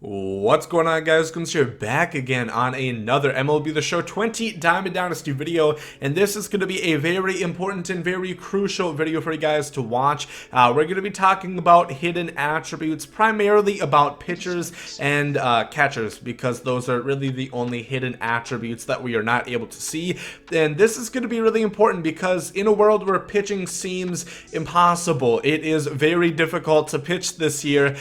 What's going on, guys? Gomes here, back again on another MLB The Show 20 Diamond Dynasty video, and this is going to be a very important and very crucial video for you guys to watch. We're going to be talking about hidden attributes, primarily about pitchers and catchers, because those are really the only hidden attributes that we are not able to see. And this is going to be really important because in a world where pitching seems impossible, it is very difficult to pitch this year.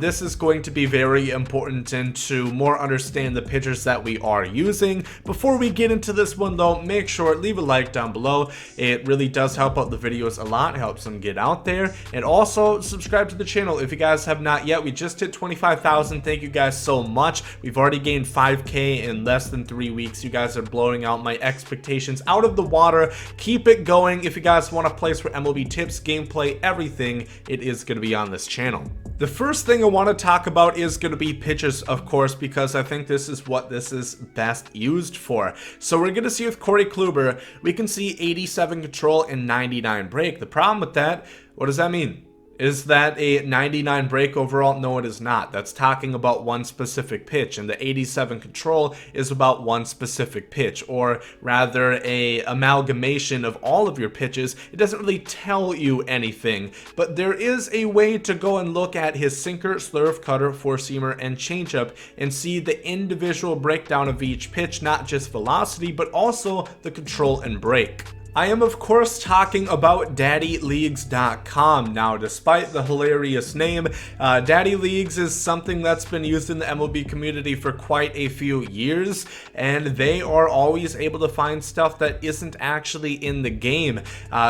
This is going to be very important and to more understand the pitchers that we are using. Before we get into this one though, make sure leave a like down below. It really does help out the videos a lot, helps them get out there, and also subscribe to the channel if you guys have not yet. We just hit 25,000. Thank you guys so much. We've already gained 5k in less than 3 weeks. You guys are blowing out my expectations out of the water. Keep it going. If you guys want a place for MLB tips, gameplay, everything, it is going to be on this channel. The first thing I want to talk about is going to be pitches, of course, because I think this is what this is best used for. So we're going to see with Corey Kluber, we can see 87 control and 99 break. The problem with that, what does that mean? Is that a 99 break overall? No, it is not. That's talking about one specific pitch, and the 87 control is about one specific pitch, or rather a amalgamation of all of your pitches. It doesn't really tell you anything, but there is a way to go and look at his sinker, slurve, cutter, four-seamer, and changeup and see the individual breakdown of each pitch, not just velocity, but also the control and break. I am, of course, talking about DaddyLeagues.com. Now, despite the hilarious name, Daddy Leagues is something that's been used in the MLB community for quite a few years, and they are always able to find stuff that isn't actually in the game.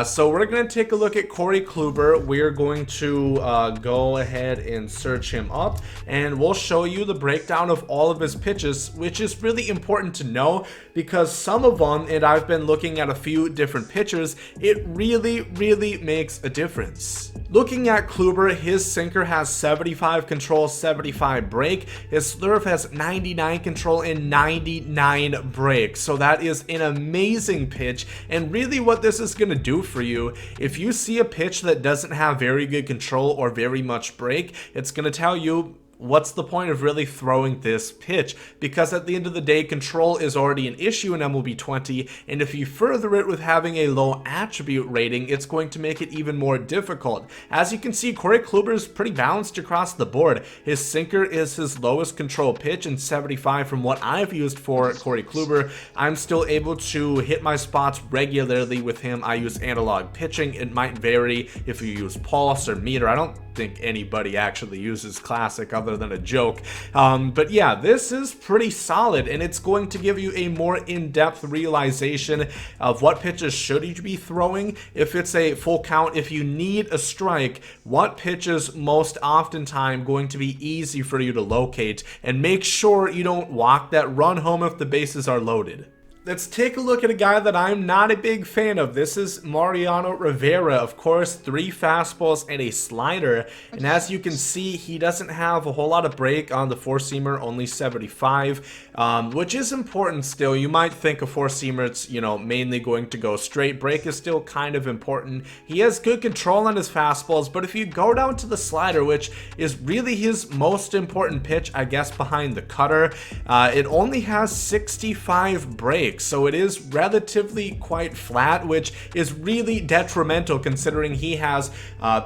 So we're going to take a look at Corey Kluber. We're going to go ahead and search him up, and we'll show you the breakdown of all of his pitches, which is really important to know because some of them, and I've been looking at a few different pitchers, it really makes a difference. Looking at Kluber, his sinker has 75 control, 75 break. His slurve has 99 control and 99 break. So that is an amazing pitch, and really what this is going to do for you, if you see a pitch that doesn't have very good control or very much break, it's going to tell you, what's the point of really throwing this pitch? Because at the end of the day, control is already an issue in MLB 20, and if you further it with having a low attribute rating, it's going to make it even more difficult. As you can see, Corey Kluber is pretty balanced across the board. His sinker is his lowest control pitch, and 75 from what I've used for Corey Kluber. I'm still able to hit my spots regularly with him. I use analog pitching. It might vary if you use pulse or meter. I don't think anybody actually uses classic other than a joke, but yeah, this is pretty solid, and it's going to give you a more in-depth realization of what pitches should you be throwing if it's a full count. If you need a strike, what pitches most oftentimes going to be easy for you to locate, and make sure you don't walk that run home if the bases are loaded. Let's take a look at a guy that I'm not a big fan of. This is Mariano Rivera. Of course, 3 fastballs and a slider. And as you can see, he doesn't have a whole lot of break on the four-seamer, only 75, which is important still. You might think a four-seamer, it's, mainly going to go straight. Break is still kind of important. He has good control on his fastballs, but if you go down to the slider, which is really his most important pitch, I guess, behind the cutter, it only has 65 break. So it is relatively quite flat, which is really detrimental considering he has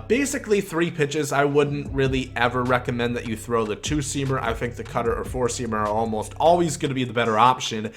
basically 3 pitches. I wouldn't really ever recommend that you throw the two-seamer. I think the cutter or four-seamer are almost always going to be the better option.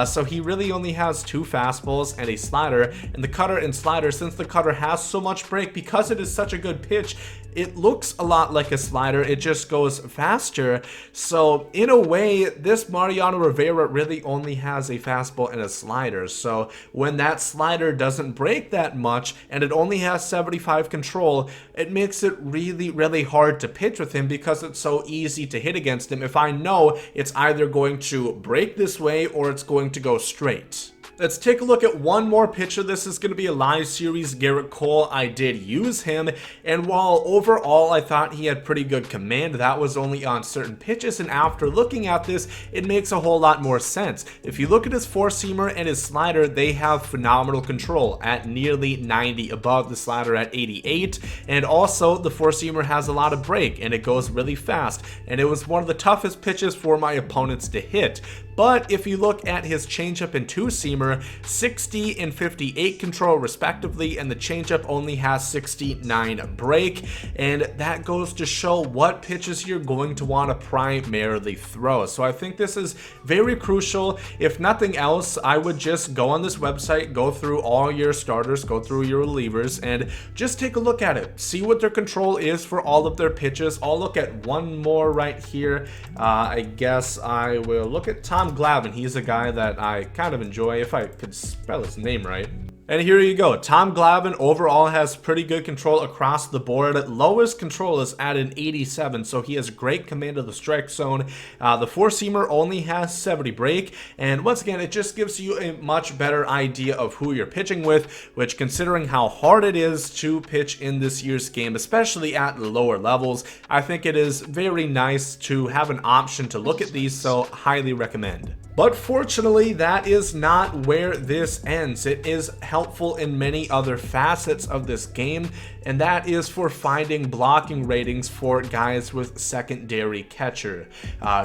So he really only has 2 fastballs and a slider, and the cutter and slider, since the cutter has so much break, because it is such a good pitch, it looks a lot like a slider. It just goes faster. So in a way, this Mariano Rivera really only has a fastball and a slider. So when that slider doesn't break that much and it only has 75 control, it makes it really hard to pitch with him because it's so easy to hit against him if I know it's either going to break this way or it's going to go straight. Let's take a look at one more pitcher. This is going to be a live series, Garrett Cole. I did use him, and while overall I thought he had pretty good command, that was only on certain pitches, and after looking at this, it makes a whole lot more sense. If you look at his four-seamer and his slider, they have phenomenal control at nearly 90, above the slider at 88, and also the four-seamer has a lot of break, and it goes really fast, and it was one of the toughest pitches for my opponents to hit. But if you look at his changeup and two-seamer, 60 and 58 control respectively, and the changeup only has 69 break, and that goes to show what pitches you're going to want to primarily throw. So I think this is very crucial. If nothing else, I would just go on this website, go through all your starters, go through your relievers, and just take a look at it. See what their control is for all of their pitches. I'll look at one more right here. I guess I will look at Tom Glavine. He's a guy that I kind of enjoy, if I could spell his name right. And here you go. Tom Glavine overall has pretty good control across the board. Lowest control is at an 87, so he has great command of the strike zone. The four-seamer only has 70 break, and once again, it just gives you a much better idea of who you're pitching with, which, considering how hard it is to pitch in this year's game, especially at the lower levels, I think it is very nice to have an option to look at these, so highly recommend. But fortunately, that is not where this ends. It is helpful in many other facets of this game, and that is for finding blocking ratings for guys with secondary catcher.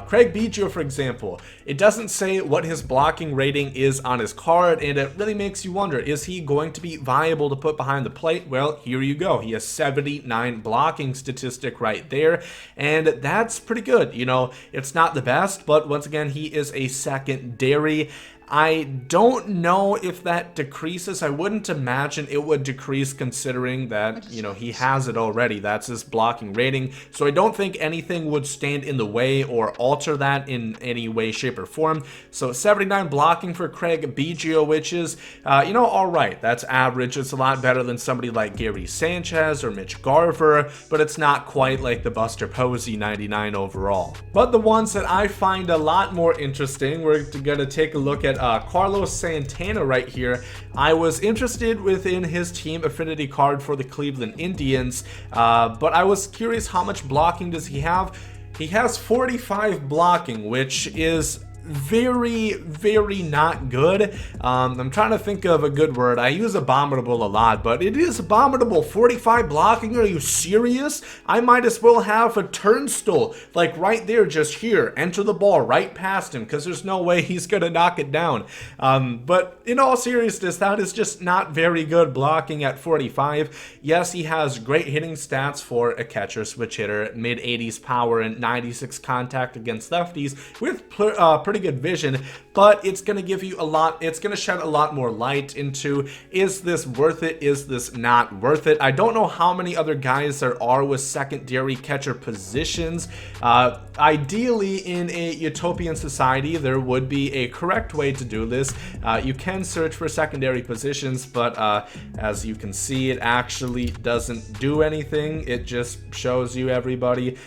Craig Biggio, for example, it doesn't say what his blocking rating is on his card, and it really makes you wonder, is he going to be viable to put behind the plate? Well, here you go. He has 79 blocking statistic right there, and that's pretty good. You know, it's not the best, but once again, he is a secondary. I don't know if that decreases. I wouldn't imagine it would decrease, considering that, you know, he has it already. That's his blocking rating. So I don't think anything would stand in the way or alter that in any way, shape, or form. So 79 blocking for Craig Biggio, which is, you know, all right. That's average. It's a lot better than somebody like Gary Sanchez or Mitch Garver, but it's not quite like the Buster Posey 99 overall. But the ones that I find a lot more interesting, we're going to take a look at Carlos Santana right here. I was interested within his team affinity card for the Cleveland Indians, but I was curious, how much blocking does he have? He has 45 blocking, which is very, very not good. I'm trying to think of a good word. I use abominable a lot, but it is abominable. 45 blocking? Are you serious? I might as well have a turnstile, like right there, just here. Enter the ball right past him, because there's no way he's going to knock it down. But in all seriousness, that is just not very good blocking at 45. Yes, he has great hitting stats for a catcher, switch hitter, mid-80s power and 96 contact against lefties with pretty good vision, but it's going to give you a lot, it's going to shed a lot more light into, is this worth it, is this not worth it? I don't know how many other guys there are with secondary catcher positions. Ideally, in a utopian society, there would be a correct way to do this. You can search for secondary positions, but as you can see, it actually doesn't do anything. It just shows you everybody.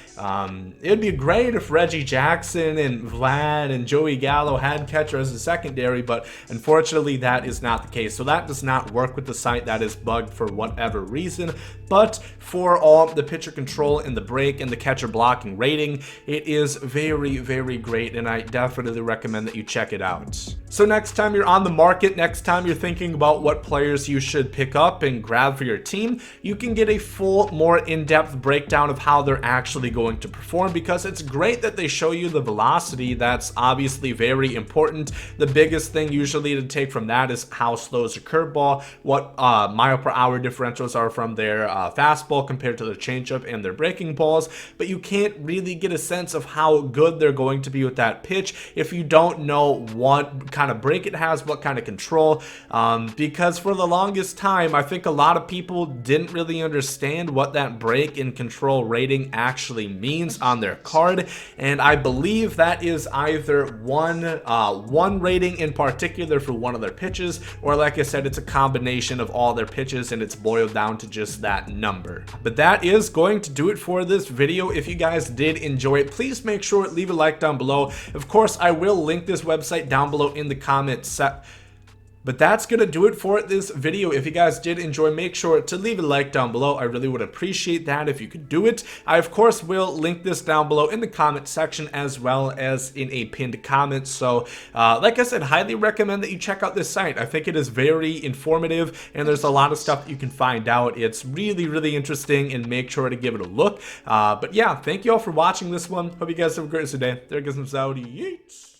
It'd be great if Reggie Jackson and Vlad and Joey Gallo had catcher as a secondary, but unfortunately that is not the case. So that does not work with the site. That is bugged for whatever reason. But for all the pitcher control and the break and the catcher blocking rating, it is very, very great, and I definitely recommend that you check it out. So next time you're on the market, next time you're thinking about what players you should pick up and grab for your team, you can get a full, more in-depth breakdown of how they're actually going to perform, because it's great that they show you the velocity. That's obviously very important. The biggest thing usually to take from that is how slow is your curveball, what mile per hour differentials are from their fastball compared to their changeup and their breaking balls, but you can't really get a sense of how good they're going to be with that pitch if you don't know what kind of break it has, what kind of control, because for the longest time, I think a lot of people didn't really understand what that break and control rating actually means on their card, and I believe that is either one rating in particular for one of their pitches, or like I said, it's a combination of all their pitches and it's boiled down to just that number. But that is going to do it for this video. If you guys did enjoy it, please make sure to leave a like down below. Of course, I will link this website down below in the comments But that's going to do it for this video. If you guys did enjoy, make sure to leave a like down below. I really would appreciate that if you could do it. I, of course, will link this down below in the comment section as well as in a pinned comment. So, like I said, highly recommend that you check out this site. I think it is very informative, and there's a lot of stuff that you can find out. It's really, really interesting, and make sure to give it a look. But yeah, thank you all for watching this one. Hope you guys have a great day. There goes some Saudi. Yeets.